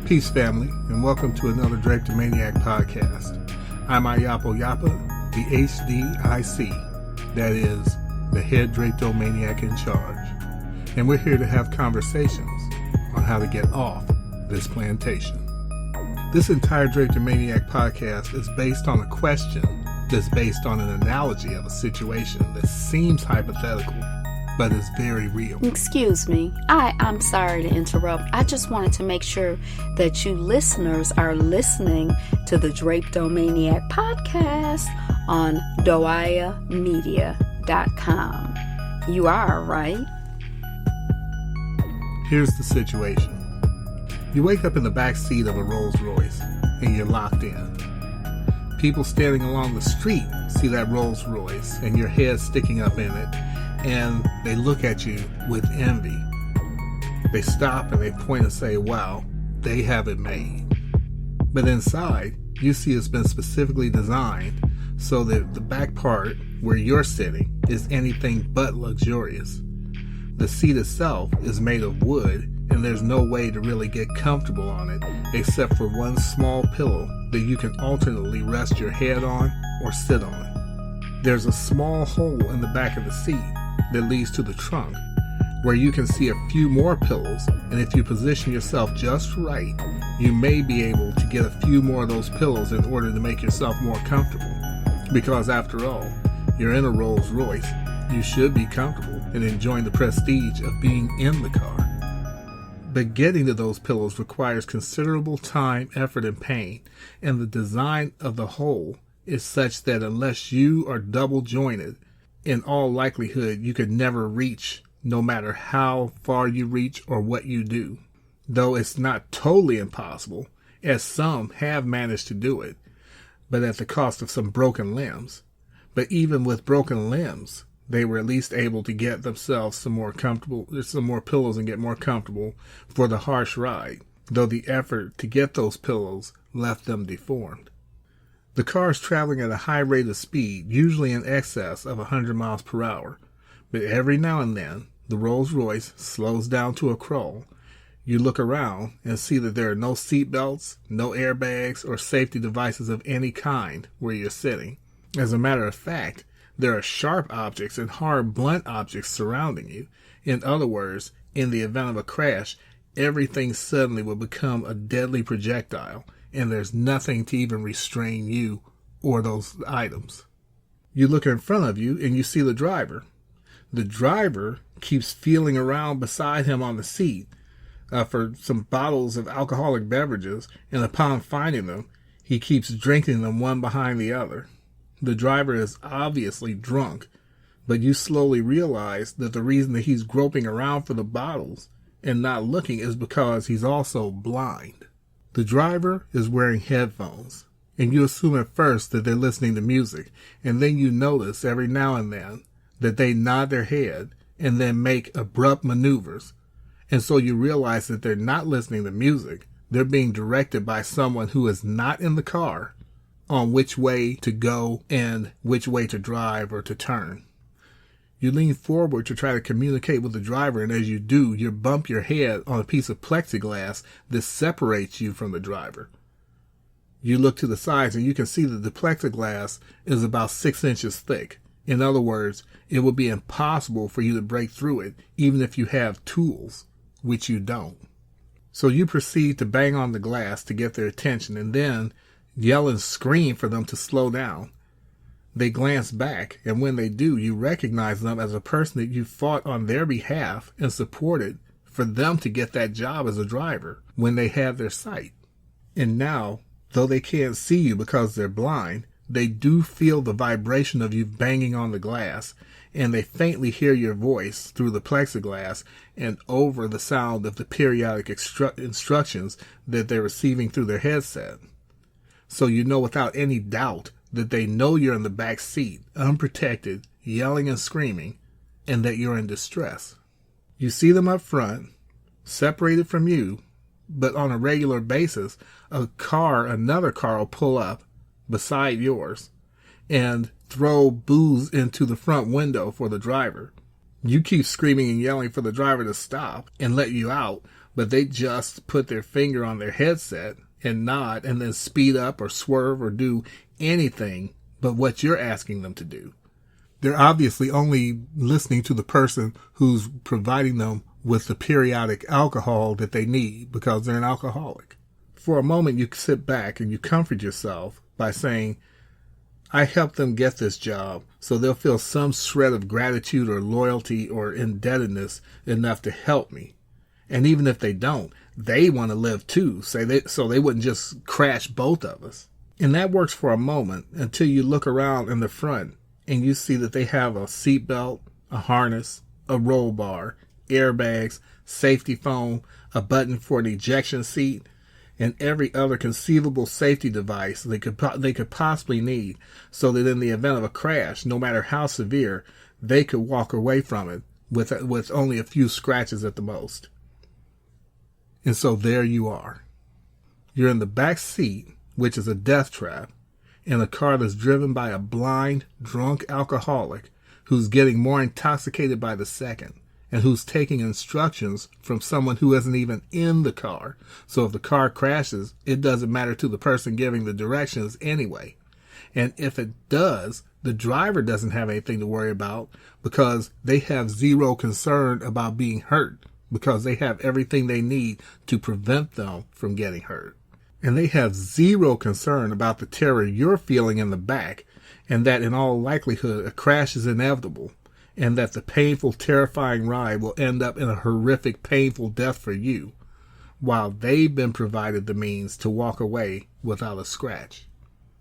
Peace, family, and welcome to another Drapetomaniac podcast. I'm Ayapo Yapa, the HDIC, that is, the head Drapetomaniac in charge. And we're here to have conversations on how to get off this plantation. This entire Drapetomaniac podcast is based on a question that's based on an analogy of a situation that seems hypothetical, but is very real. Excuse me. I'm sorry to interrupt. I just wanted to make sure that you listeners are listening to the Drapetomaniac podcast on doayamedia.com. You are, right? Here's the situation. You wake up in the back seat of a Rolls Royce and you're locked in. People standing along the street see that Rolls Royce and your head sticking up in it, and they look at you with envy. They stop and they point and say, wow, they have it made. But inside, you see it's been specifically designed so that the back part where you're sitting is anything but luxurious. The seat itself is made of wood, and there's no way to really get comfortable on it except for one small pillow that you can alternately rest your head on or sit on. There's a small hole in the back of the seat that leads to the trunk, where you can see a few more pillows, and if you position yourself just right, you may be able to get a few more of those pillows in order to make yourself more comfortable. Because after all, you're in a Rolls Royce, you should be comfortable and enjoying the prestige of being in the car. But getting to those pillows requires considerable time, effort, and pain, and the design of the hole is such that unless you are double jointed, in all likelihood, you could never reach, no matter how far you reach or what you do. Though it's not totally impossible, as some have managed to do it, but at the cost of some broken limbs. But even with broken limbs, they were at least able to get themselves some more pillows and get more comfortable for the harsh ride, though the effort to get those pillows left them deformed. The car is traveling at a high rate of speed, usually in excess of 100 miles per hour, but every now and then, the Rolls Royce slows down to a crawl. You look around and see that there are no seat belts, no airbags, or safety devices of any kind where you're sitting. As a matter of fact, there are sharp objects and hard, blunt objects surrounding you. In other words, in the event of a crash, everything suddenly will become a deadly projectile, and there's nothing to even restrain you or those items. You look in front of you and you see the driver. The driver keeps feeling around beside him on the seat for some bottles of alcoholic beverages, and upon finding them, he keeps drinking them one behind the other. The driver is obviously drunk, but you slowly realize that the reason that he's groping around for the bottles and not looking is because he's also blind. The driver is wearing headphones, and you assume at first that they're listening to music, and then you notice every now and then that they nod their head and then make abrupt maneuvers. And so you realize that they're not listening to music. They're being directed by someone who is not in the car on which way to go and which way to drive or to turn. You lean forward to try to communicate with the driver, and as you do, you bump your head on a piece of plexiglass that separates you from the driver. You look to the sides and you can see that the plexiglass is about 6 inches thick. In other words, it would be impossible for you to break through it, even if you have tools, which you don't. So you proceed to bang on the glass to get their attention, and then yell and scream for them to slow down. They glance back, and when they do, you recognize them as a person that you fought on their behalf and supported for them to get that job as a driver when they had their sight. And now, though they can't see you because they're blind, they do feel the vibration of you banging on the glass, and they faintly hear your voice through the plexiglass and over the sound of the periodic instructions that they're receiving through their headset. So you know without any doubt that they know you're in the back seat, unprotected, yelling and screaming, and that you're in distress. You see them up front, separated from you, but on a regular basis, another car will pull up beside yours and throw booze into the front window for the driver. You keep screaming and yelling for the driver to stop and let you out, but they just put their finger on their headset and nod and then speed up or swerve or do anything but what you're asking them to do. They're obviously only listening to the person who's providing them with the periodic alcohol that they need because they're an alcoholic. For a moment, you sit back and you comfort yourself by saying, I helped them get this job, so they'll feel some shred of gratitude or loyalty or indebtedness enough to help me. And even if they don't, they want to live too, so they wouldn't just crash both of us. And that works for a moment until you look around in the front and you see that they have a seatbelt, a harness, a roll bar, airbags, safety foam, a button for an ejection seat, and every other conceivable safety device they could possibly need, so that in the event of a crash, no matter how severe, they could walk away from it with only a few scratches at the most. And so there you are. You're in the back seat, which is a death trap, in a car that's driven by a blind, drunk alcoholic who's getting more intoxicated by the second, and who's taking instructions from someone who isn't even in the car. So if the car crashes, it doesn't matter to the person giving the directions anyway. And if it does, the driver doesn't have anything to worry about because they have zero concern about being hurt because they have everything they need to prevent them from getting hurt. And they have zero concern about the terror you're feeling in the back, and that in all likelihood a crash is inevitable, and that the painful, terrifying ride will end up in a horrific, painful death for you, while they've been provided the means to walk away without a scratch.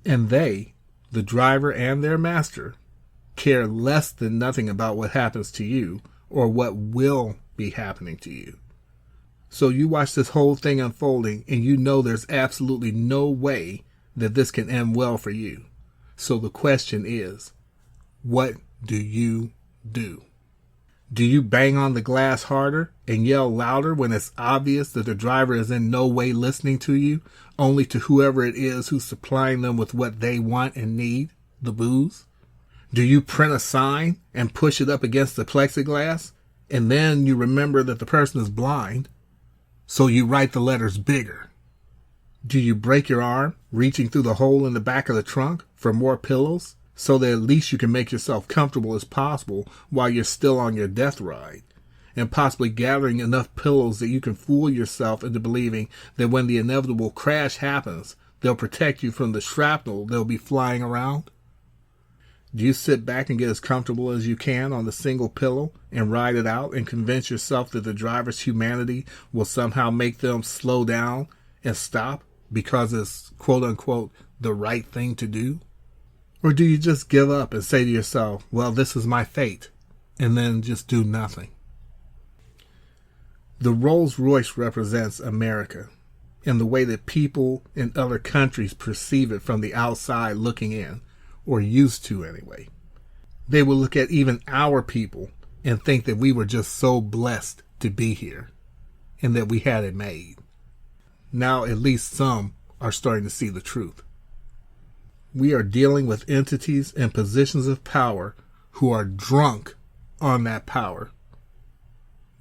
And they, the driver and their master, care less than nothing about what happens to you or what will be happening to you. So you watch this whole thing unfolding and you know there's absolutely no way that this can end well for you. So the question is, what do you do? Do you bang on the glass harder and yell louder when it's obvious that the driver is in no way listening to you, only to whoever it is who's supplying them with what they want and need, the booze? Do you print a sign and push it up against the plexiglass, and then you remember that the person is blind, so you write the letters bigger? Do you break your arm reaching through the hole in the back of the trunk for more pillows, so that at least you can make yourself comfortable as possible while you're still on your death ride, and possibly gathering enough pillows that you can fool yourself into believing that when the inevitable crash happens, they'll protect you from the shrapnel that'll be flying around? Do you sit back and get as comfortable as you can on the single pillow and ride it out and convince yourself that the driver's humanity will somehow make them slow down and stop because it's quote-unquote the right thing to do? Or do you just give up and say to yourself, well, this is my fate, and then just do nothing? The Rolls-Royce represents America in the way that people in other countries perceive it from the outside looking in, or used to anyway. They will look at even our people and think that we were just so blessed to be here and that we had it made. Now at least some are starting to see the truth. We are dealing with entities and positions of power who are drunk on that power.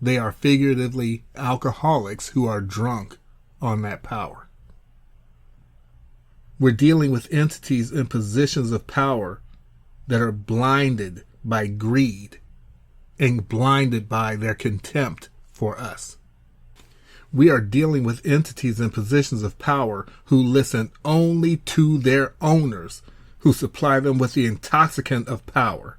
They are figuratively alcoholics who are drunk on that power. We're dealing with entities and positions of power that are blinded by greed and blinded by their contempt for us. We are dealing with entities and positions of power who listen only to their owners, who supply them with the intoxicant of power,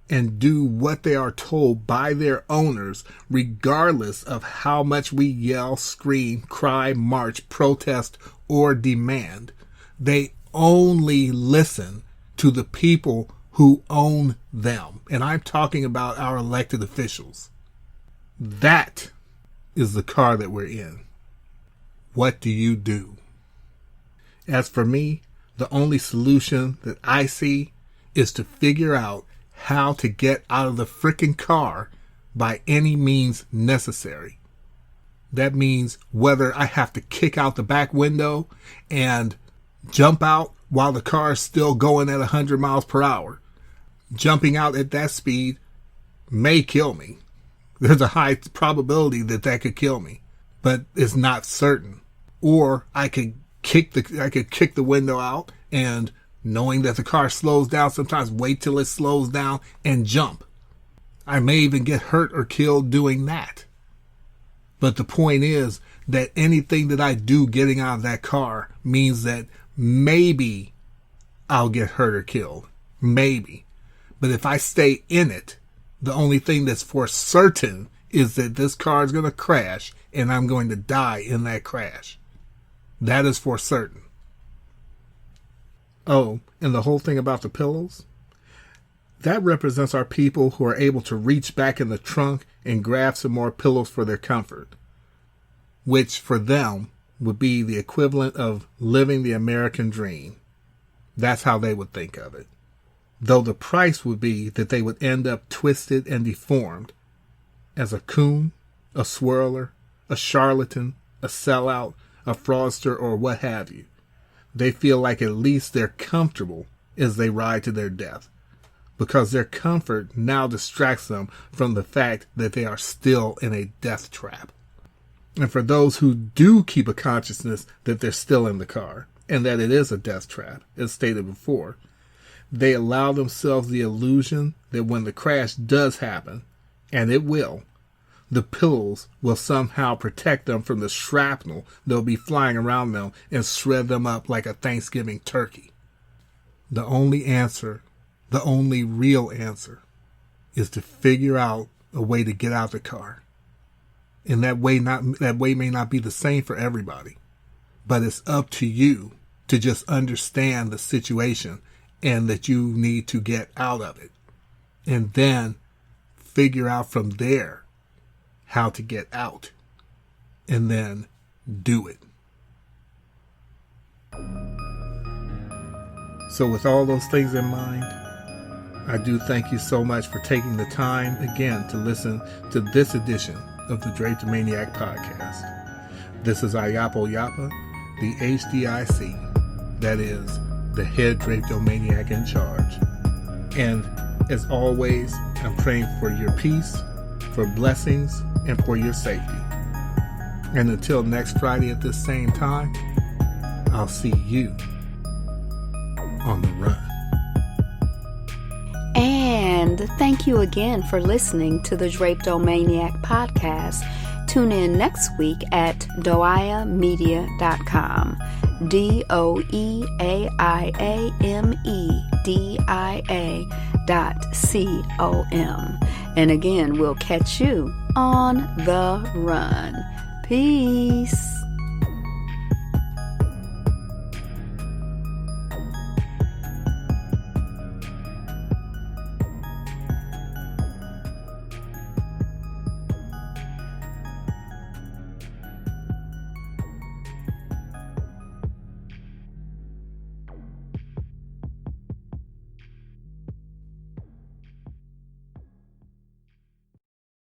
and do what they are told by their owners, regardless of how much we yell, scream, cry, march, protest, or demand. They only listen to the people who own them. And I'm talking about our elected officials. That is the car that we're in. What do you do? As for me, the only solution that I see is to figure out how to get out of the frickin' car by any means necessary. That means whether I have to kick out the back window and jump out while the car is still going at 100 miles per hour. Jumping out at that speed may kill me. There's a high probability that could kill me. but it's not certain. Or I could kick the window out, and knowing that the car slows down, sometimes wait till it slows down and jump. I may even get hurt or killed doing that. But the point is that anything that I do getting out of that car means that maybe I'll get hurt or killed. Maybe. But if I stay in it, the only thing that's for certain is that this car is going to crash and I'm going to die in that crash. That is for certain. Oh, and the whole thing about the pillows? That represents our people who are able to reach back in the trunk and grab some more pillows for their comfort, which for them would be the equivalent of living the American dream. That's how they would think of it. Though the price would be that they would end up twisted and deformed as a coon, a swirler, a charlatan, a sellout, a fraudster, or what have you. They feel like at least they're comfortable as they ride to their death, because their comfort now distracts them from the fact that they are still in a death trap. And for those who do keep a consciousness that they're still in the car and that it is a death trap, as stated before, they allow themselves the illusion that when the crash does happen, and it will, the pillows will somehow protect them from the shrapnel that will be flying around them and shred them up like a Thanksgiving turkey. The only answer, the only real answer, is to figure out a way to get out the car. And that way may not be the same for everybody, but it's up to you to just understand the situation and that you need to get out of it, and then figure out from there how to get out, and then do it. So with all those things in mind, I do thank you so much for taking the time again to listen to this edition of the Draped Maniac podcast. This is Ayapo Yapa, the HDIC, that is, the head Draptomaniac in charge. And as always, I'm praying for your peace, for blessings, and for your safety. And until next Friday at this same time, I'll see you on the run. And thank you again for listening to the Draptomaniac podcast. Tune in next week at doiamedia.com. DOIAMEDIA.com. And again, we'll catch you on the run. Peace.